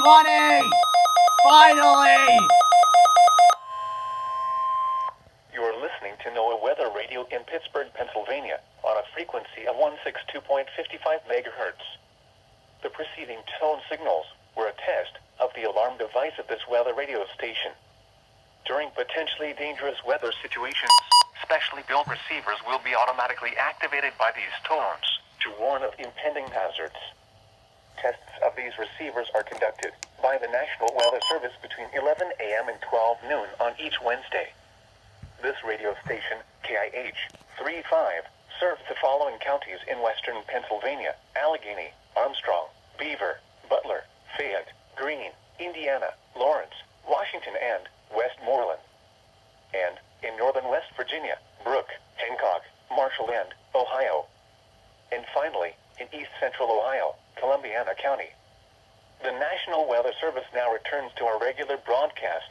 20! Finally! You are listening to NOAA Weather Radio in Pittsburgh, Pennsylvania, on a frequency of 162.55 megahertz. The preceding tone signals were a test of the alarm device at this weather radio station. During potentially dangerous weather situations, specially built receivers will be automatically activated by these tones to warn of impending hazards. Tests of these receivers are conducted by the National Weather Service between 11 a.m. and 12 noon on each Wednesday. This radio station, KIH35, serves the following counties in western Pennsylvania: Allegheny, Armstrong, Beaver, Butler, Fayette, Greene, Indiana, Lawrence, Washington, and Westmoreland. And in northern West Virginia, Brooke, Hancock, Marshall, and Ohio. And finally, in east central Ohio, Columbiana County. The National Weather Service now returns to our regular broadcast